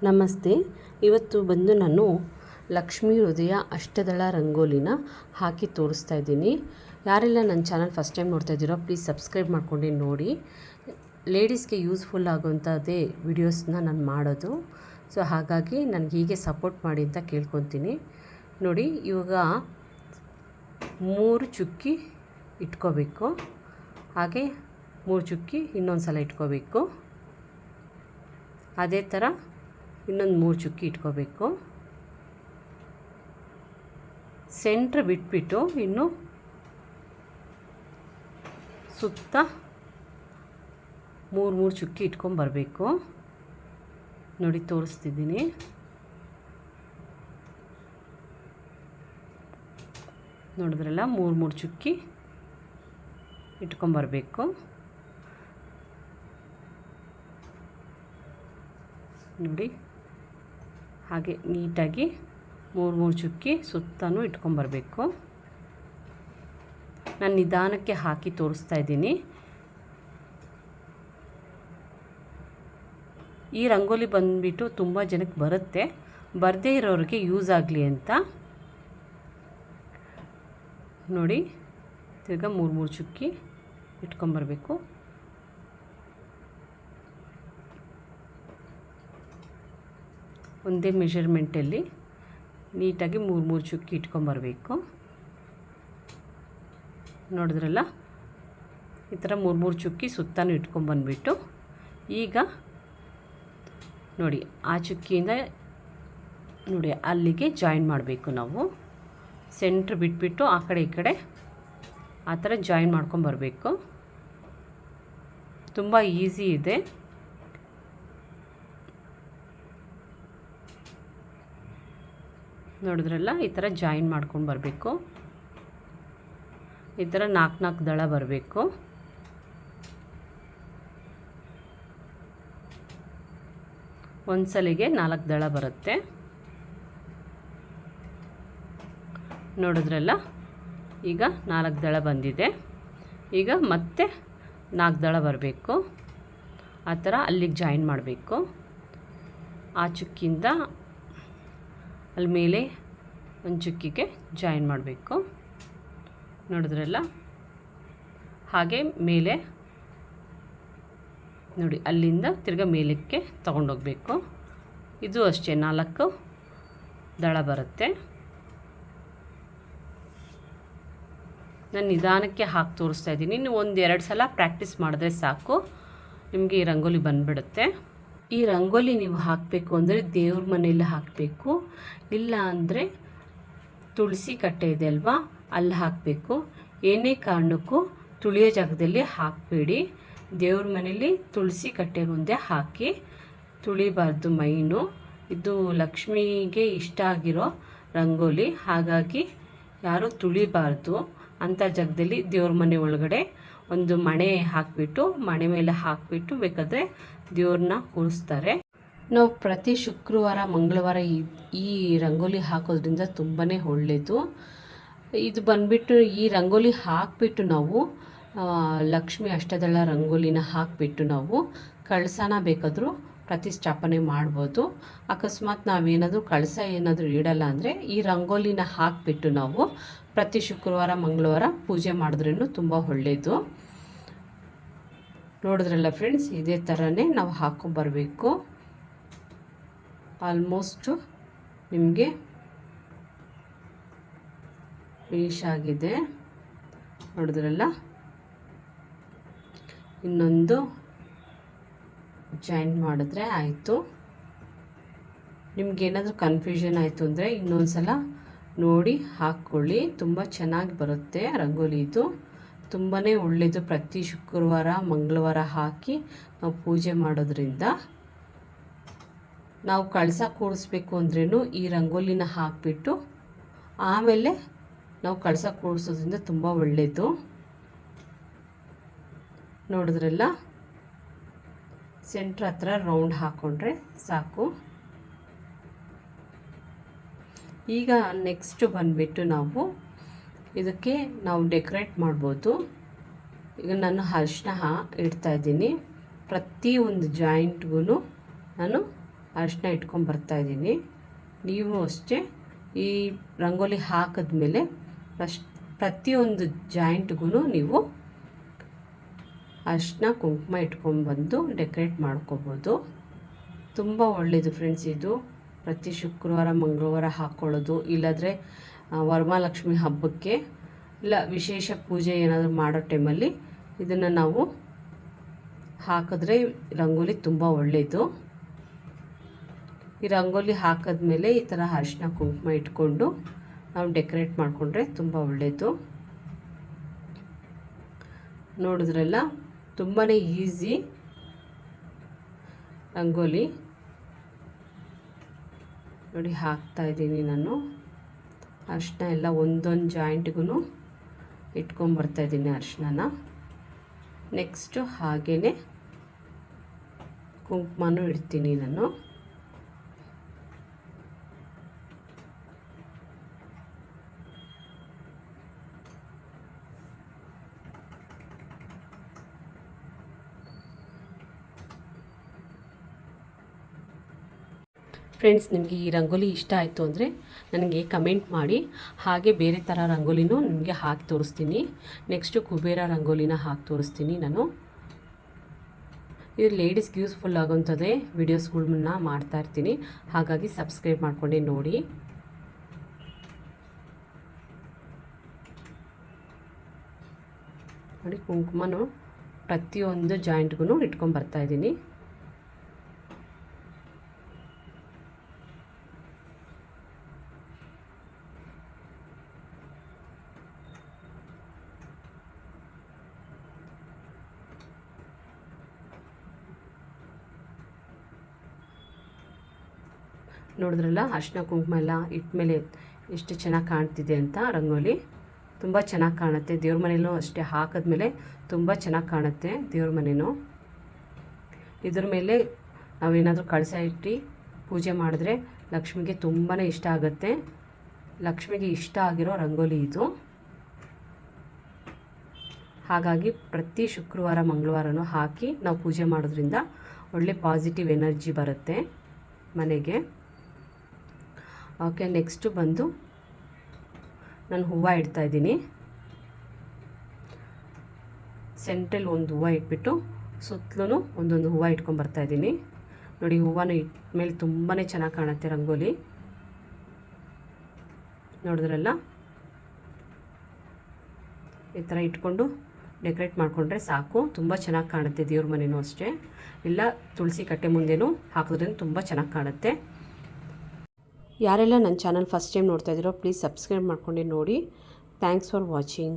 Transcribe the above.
ನಮಸ್ತೆ. ಇವತ್ತು ಬಂದು ನಾನು ಲಕ್ಷ್ಮೀ ಹೃದಯ ಅಷ್ಟದಳ ರಂಗೋಲಿನ ಹಾಕಿ ತೋರಿಸ್ತಾ ಇದ್ದೀನಿ. ಯಾರೆಲ್ಲ ನನ್ನ ಚಾನಲ್ ಫಸ್ಟ್ ಟೈಮ್ ನೋಡ್ತಾ ಇದ್ದೀರೋ ಪ್ಲೀಸ್ ಸಬ್ಸ್ಕ್ರೈಬ್ ಮಾಡ್ಕೊಂಡು ನೋಡಿ. ಲೇಡೀಸ್ಗೆ ಯೂಸ್ಫುಲ್ ಆಗುವಂಥದ್ದೇ ವಿಡಿಯೋಸ್ನ ನಾನು ಮಾಡೋದು. ಸೊ ಹಾಗಾಗಿ ನನಗೆ ಹೀಗೆ ಸಪೋರ್ಟ್ ಮಾಡಿ ಅಂತ ಕೇಳ್ಕೊತೀನಿ. ನೋಡಿ, ಇವಾಗ 3 ಚುಕ್ಕಿ ಇಟ್ಕೋಬೇಕು. ಹಾಗೆ 3 ಚುಕ್ಕಿ ಇನ್ನೊಂದು ಸಲ ಇಟ್ಕೋಬೇಕು. ಅದೇ ಥರ ಇನ್ನೊಂದು 3 ಚುಕ್ಕಿ ಇಟ್ಕೋಬೇಕು. ಸೆಂಟ್ರ್ ಬಿಟ್ಬಿಟ್ಟು ಇನ್ನು ಸುತ್ತ 3 ಚುಕ್ಕಿ ಇಟ್ಕೊಂಬರಬೇಕು. ನೋಡಿ, ತೋರಿಸ್ತಿದ್ದೀನಿ. ನೋಡಿದ್ರಲ್ಲ, 3 ಚುಕ್ಕಿ ಇಟ್ಕೊಂಬರಬೇಕು. ನೋಡಿ, ಹಾಗೆ ನೀಟಾಗಿ 3 ಚುಕ್ಕಿ ಸುತ್ತಲೂ ಇಟ್ಕೊಂಬರಬೇಕು. ನಾನು ನಿಧಾನಕ್ಕೆ ಹಾಕಿ ತೋರಿಸ್ತಾ ಇದ್ದೀನಿ. ಈ ರಂಗೋಲಿ ಬಂದುಬಿಟ್ಟು ತುಂಬ ಜನಕ್ಕೆ ಬರುತ್ತೆ, ಬರದೇ ಇರೋರಿಗೆ ಯೂಸ್ ಆಗಲಿ ಅಂತ. ನೋಡಿ, ತಿರ್ಗಾ 3 ಚುಕ್ಕಿ ಇಟ್ಕೊಂಬರಬೇಕು. ಒಂದೇ ಮೆಷರ್ಮೆಂಟಲ್ಲಿ ನೀಟಾಗಿ 3 ಚುಕ್ಕಿ ಇಟ್ಕೊಂಬರಬೇಕು. ನೋಡಿದ್ರಲ್ಲ, ಈ ಥರ 3 ಚುಕ್ಕಿ ಸುತ್ತಲೂ ಇಟ್ಕೊಂಬಂದ್ಬಿಟ್ಟು ಈಗ ನೋಡಿ, ಆ ಚುಕ್ಕಿಯಿಂದ ನೋಡಿ ಅಲ್ಲಿಗೆ ಜಾಯಿನ್ ಮಾಡಬೇಕು. ನಾವು ಸೆಂಟ್ರ್ ಬಿಟ್ಬಿಟ್ಟು ಆ ಕಡೆ ಈ ಕಡೆ ಆ ಥರ ಜಾಯಿನ್ ಮಾಡ್ಕೊಂಬರಬೇಕು. ತುಂಬ ಈಸಿ ಇದೆ. ನೋಡಿದ್ರಲ್ಲ, ಈ ಥರ ಜಾಯಿನ್ ಮಾಡ್ಕೊಂಡು ಬರಬೇಕು. ಈ ಥರ 4 ದಳ ಬರಬೇಕು. ಒಂದು ಸಲಿಗೆ 4 ದಳ ಬರುತ್ತೆ. ನೋಡಿದ್ರಲ್ಲ, ಈಗ 4 ದಳ ಬಂದಿದೆ. ಈಗ ಮತ್ತೆ 4 ದಳ ಬರಬೇಕು. ಆ ಥರ ಅಲ್ಲಿಗೆ ಜಾಯಿನ್ ಮಾಡಬೇಕು. ಆ ಚುಕ್ಕಿಂದ ಅಲ್ಲಿ ಮೇಲೆ ಒಂದು ಚುಕ್ಕಿಗೆ ಜಾಯಿನ್ ಮಾಡಬೇಕು. ನೋಡಿದ್ರಲ್ಲ, ಹಾಗೆ ಮೇಲೆ ನೋಡಿ ಅಲ್ಲಿಂದ ತಿರ್ಗಾ ಮೇಲಕ್ಕೆ ತಗೊಂಡೋಗಬೇಕು. ಇದು ಅಷ್ಟೇ 4 ದಳ ಬರುತ್ತೆ. ನಾನು ನಿಧಾನಕ್ಕೆ ಹಾಕಿ ತೋರಿಸ್ತಾ ಇದ್ದೀನಿ. ನೀವು 1-2 ಸಲ ಪ್ರಾಕ್ಟೀಸ್ ಮಾಡಿದ್ರೆ ಸಾಕು, ನಿಮಗೆ ಈ ರಂಗೋಲಿ ಬಂದುಬಿಡುತ್ತೆ. ಈ ರಂಗೋಲಿ ನೀವು ಹಾಕಬೇಕು ಅಂದರೆ ದೇವ್ರ ಮನೆಯಲ್ಲಿ ಹಾಕಬೇಕು, ಇಲ್ಲ ಅಂದರೆ ತುಳಸಿ ಕಟ್ಟೆ ಇದೆ ಅಲ್ವಾ, ಅಲ್ಲಿ ಹಾಕಬೇಕು. ಏನೇ ಕಾರಣಕ್ಕೂ ತುಳಿಯೋ ಜಾಗದಲ್ಲಿ ಹಾಕಬೇಡಿ. ದೇವ್ರ ಮನೆಯಲ್ಲಿ ತುಳಸಿ ಕಟ್ಟೆ ಮುಂದೆ ಹಾಕಿ ತುಳಿಬಾರ್ದು. ಮೈನು ಇದು ಲಕ್ಷ್ಮಿಗೆ ಇಷ್ಟ ಆಗಿರೋ ರಂಗೋಲಿ, ಹಾಗಾಗಿ ಯಾರೂ ತುಳಿಬಾರ್ದು. ಅಂಥ ಜಾಗದಲ್ಲಿ ದೇವ್ರ ಮನೆ ಒಳಗಡೆ ಒಂದು ಮಣೆ ಹಾಕಿಬಿಟ್ಟು, ಮಣೆ ಮೇಲೆ ಹಾಕಿಬಿಟ್ಟು ಬೇಕಾದರೆ ದೇವ್ರನ್ನ ಕೂರಿಸ್ತಾರೆ. ನಾವು ಪ್ರತಿ ಶುಕ್ರವಾರ ಮಂಗಳವಾರ ಈ ರಂಗೋಲಿ ಹಾಕೋದ್ರಿಂದ ತುಂಬಾ ಒಳ್ಳೆಯದು. ಇದು ಬಂದುಬಿಟ್ಟು ಈ ರಂಗೋಲಿ ಹಾಕಿಬಿಟ್ಟು ನಾವು ಲಕ್ಷ್ಮಿ ಅಷ್ಟದಳ ರಂಗೋಲಿನ ಹಾಕಿಬಿಟ್ಟು ನಾವು ಕಳಸನ ಬೇಕಾದರೂ ಪ್ರತಿಷ್ಠಾಪನೆ ಮಾಡ್ಬೋದು. ಅಕಸ್ಮಾತ್ ನಾವೇನಾದರೂ ಕಳಸ ಏನಾದರೂ ಇಡಲ್ಲ ಅಂದರೆ ಈ ರಂಗೋಲಿನ ಹಾಕಿಬಿಟ್ಟು ನಾವು ಪ್ರತಿ ಶುಕ್ರವಾರ ಮಂಗಳವಾರ ಪೂಜೆ ಮಾಡಿದ್ರೂ ತುಂಬ ಒಳ್ಳೆಯದು. ನೋಡಿದ್ರಲ್ಲ ಫ್ರೆಂಡ್ಸ್, ಇದೇ ಥರನೇ ನಾವು ಹಾಕೊಂಬರಬೇಕು. ಆಲ್ಮೋಸ್ಟು ನಿಮಗೆ ಫಿನಿಶ್ ಆಗಿದೆ. ನೋಡಿದ್ರಲ್ಲ, ಇನ್ನೊಂದು ಜಾಯಿನ್ ಮಾಡಿದ್ರೆ ಆಯಿತು. ನಿಮಗೇನಾದರೂ ಕನ್ಫ್ಯೂಷನ್ ಆಯಿತು ಅಂದರೆ ಇನ್ನೊಂದು ಸಲ ನೋಡಿ ಹಾಕ್ಕೊಳ್ಳಿ. ತುಂಬ ಚೆನ್ನಾಗಿ ಬರುತ್ತೆ ರಂಗೋಲಿ. ಇದು ತುಂಬಾ ಒಳ್ಳೆಯದು. ಪ್ರತಿ ಶುಕ್ರವಾರ ಮಂಗಳವಾರ ಹಾಕಿ ನಾವು ಪೂಜೆ ಮಾಡೋದ್ರಿಂದ, ನಾವು ಕಳಸ ಕೂಡಿಸ್ಬೇಕು ಅಂದ್ರೂ ಈ ರಂಗೋಲಿನ ಹಾಕಿಬಿಟ್ಟು ಆಮೇಲೆ ನಾವು ಕಳಸ ಕೂಡಿಸೋದ್ರಿಂದ ತುಂಬ ಒಳ್ಳೆಯದು. ನೋಡಿದ್ರಲ್ಲ, ಸೆಂಟ್ರ್ ಹತ್ರ ರೌಂಡ್ ಹಾಕ್ಕೊಂಡ್ರೆ ಸಾಕು. ಈಗ ನೆಕ್ಸ್ಟ್ ಬಂದುಬಿಟ್ಟು ನಾವು ಇದಕ್ಕೆ ನಾವು ಡೆಕೋರೇಟ್ ಮಾಡ್ಬೋದು. ಈಗ ನಾನು ಅರಿಶಿನ ಇಡ್ತಾಯಿದ್ದೀನಿ. ಪ್ರತಿ ಒಂದು ಜಾಯಿಂಟ್ಗೂ ನಾನು ಅರಿಶಿನ ಇಟ್ಕೊಂಡು ಬರ್ತಾಯಿದ್ದೀನಿ. ನೀವು ಅಷ್ಟೇ ಈ ರಂಗೋಲಿ ಹಾಕಿದ್ಮೇಲೆ ಪ್ರತಿಯೊಂದು ಜಾಯಿಂಟ್ಗೂ ನೀವು ಅರಿಶಿನ ಕುಂಕುಮ ಇಟ್ಕೊಂಡ್ಬಂದು ಡೆಕೋರೇಟ್ ಮಾಡ್ಕೋಬೋದು. ತುಂಬ ಒಳ್ಳೆಯದು ಫ್ರೆಂಡ್ಸ್. ಇದು ಪ್ರತಿ ಶುಕ್ರವಾರ ಮಂಗಳವಾರ ಹಾಕ್ಕೊಳ್ಳೋದು, ಇಲ್ಲಾಂದರೆ ವರಮಹಾಲಕ್ಷ್ಮಿ ಹಬ್ಬಕ್ಕೆ ಇಲ್ಲ ವಿಶೇಷ ಪೂಜೆ ಏನಾದರೂ ಮಾಡೋ ಟೈಮಲ್ಲಿ ಇದನ್ನು ನಾವು ಹಾಕಿದ್ರೆ ರಂಗೋಲಿ ತುಂಬ ಒಳ್ಳೆಯದು. ಈ ರಂಗೋಲಿ ಹಾಕಿದ್ಮೇಲೆ ಈ ಥರ ಅರಿಶಿನ ಕುಂಕುಮ ಇಟ್ಕೊಂಡು ನಾವು ಡೆಕೋರೇಟ್ ಮಾಡಿಕೊಂಡ್ರೆ ತುಂಬ ಒಳ್ಳೆಯದು. ನೋಡಿದ್ರಲ್ಲ, ತುಂಬಾ ಈಸಿ ರಂಗೋಲಿ. ನೋಡಿ ಹಾಕ್ತಾಯಿದ್ದೀನಿ ನಾನು ಅರಿಶಿನ ಎಲ್ಲ ಒಂದೊಂದು ಜಾಯಿಂಟ್ಗೂ ಇಟ್ಕೊಂಬರ್ತಾಯಿದ್ದೀನಿ ಅರಿಶಿನ. ನೆಕ್ಸ್ಟು ಹಾಗೇ ಕುಂಕುಮನೂ ಇಡ್ತೀನಿ ನಾನು. ಫ್ರೆಂಡ್ಸ್, ನಿಮಗೆ ಈ ರಂಗೋಲಿ ಇಷ್ಟ ಆಯಿತು ಅಂದರೆ ನನಗೆ ಕಮೆಂಟ್ ಮಾಡಿ. ಹಾಗೆ ಬೇರೆ ಥರ ರಂಗೋಲಿನೂ ನಿಮಗೆ ಹಾಕಿ ತೋರಿಸ್ತೀನಿ. ನೆಕ್ಸ್ಟು ಕುಬೇರ ರಂಗೋಲಿನ ಹಾಕಿ ತೋರಿಸ್ತೀನಿ ನಾನು. ಇದು ಲೇಡೀಸ್ಗೆ ಯೂಸ್ಫುಲ್ ಆಗೋಂಥದ್ದೇ ವೀಡಿಯೋಸ್ಗಳನ್ನ ಮಾಡ್ತಾಯಿರ್ತೀನಿ, ಹಾಗಾಗಿ ಸಬ್ಸ್ಕ್ರೈಬ್ ಮಾಡ್ಕೊಂಡೆ ನೋಡಿ. ನೋಡಿ, ಕುಂಕುಮನೂ ಪ್ರತಿಯೊಂದು ಜಾಯಿಂಟ್ಗೂ ಇಟ್ಕೊಂಡು ಬರ್ತಾಯಿದ್ದೀನಿ. ನೋಡಿದ್ರಲ್ಲ, ಅರಿಶಿನ ಕುಂಕುಮ ಎಲ್ಲ ಇಟ್ಮೇಲೆ ಎಷ್ಟು ಚೆನ್ನಾಗಿ ಕಾಣ್ತಿದೆ ಅಂತ ರಂಗೋಲಿ. ತುಂಬ ಚೆನ್ನಾಗಿ ಕಾಣುತ್ತೆ. ದೇವ್ರ ಮನೆಯಲ್ಲೂ ಅಷ್ಟೇ ಹಾಕಿದ್ಮೇಲೆ ತುಂಬ ಚೆನ್ನಾಗಿ ಕಾಣುತ್ತೆ ದೇವ್ರ ಮನೆಯೂ. ಇದ್ರ ಮೇಲೆ ನಾವೇನಾದರೂ ಕಳಶ ಇಟ್ಟು ಪೂಜೆ ಮಾಡಿದ್ರೆ ಲಕ್ಷ್ಮಿಗೆ ತುಂಬಾ ಇಷ್ಟ ಆಗುತ್ತೆ. ಲಕ್ಷ್ಮಿಗೆ ಇಷ್ಟ ಆಗಿರೋ ರಂಗೋಲಿ ಇದು. ಹಾಗಾಗಿ ಪ್ರತಿ ಶುಕ್ರವಾರ ಮಂಗಳವಾರನೂ ಹಾಕಿ ನಾವು ಪೂಜೆ ಮಾಡೋದ್ರಿಂದ ಒಳ್ಳೆ ಪಾಸಿಟಿವ್ ಎನರ್ಜಿ ಬರುತ್ತೆ ಮನೆಗೆ. ಓಕೆ, ನೆಕ್ಸ್ಟು ಬಂದು ನಾನು ಹೂವು ಇಡ್ತಾಯಿದ್ದೀನಿ. ಸೆಂಟ್ರಲ್ಲಿ ಒಂದು ಹೂವು ಇಟ್ಬಿಟ್ಟು ಸುತ್ತಲೂ ಒಂದೊಂದು ಹೂವು ಇಟ್ಕೊಂಬರ್ತಾಯಿದ್ದೀನಿ. ನೋಡಿ, ಹೂವನ ಇಟ್ಮೇಲೆ ತುಂಬಾ ಚೆನ್ನಾಗಿ ಕಾಣುತ್ತೆ ರಂಗೋಲಿ. ನೋಡಿದ್ರಲ್ಲ, ಈ ಥರ ಇಟ್ಕೊಂಡು ಡೆಕೋರೇಟ್ ಮಾಡಿಕೊಂಡ್ರೆ ಸಾಕು, ತುಂಬ ಚೆನ್ನಾಗಿ ಕಾಣುತ್ತೆ. ದೇವ್ರ ಮನೆಯೂ ಅಷ್ಟೇ, ಇಲ್ಲ ತುಳಸಿ ಕಟ್ಟೆ ಮುಂದೆನೂ ಹಾಕೋದ್ರಿಂದ ತುಂಬ ಚೆನ್ನಾಗಿ ಕಾಣುತ್ತೆ. ಯಾರೆಲ್ಲ ನನ್ನ ಚಾನಲ್ ಫಸ್ಟ್ ಟೈಮ್ ನೋಡ್ತಾ ಇದ್ದೀರೋ ಪ್ಲೀಸ್ ಸಬ್ಸ್ಕ್ರೈಬ್ ಮಾಡ್ಕೊಂಡು ನೋಡಿ. Thanks for watching.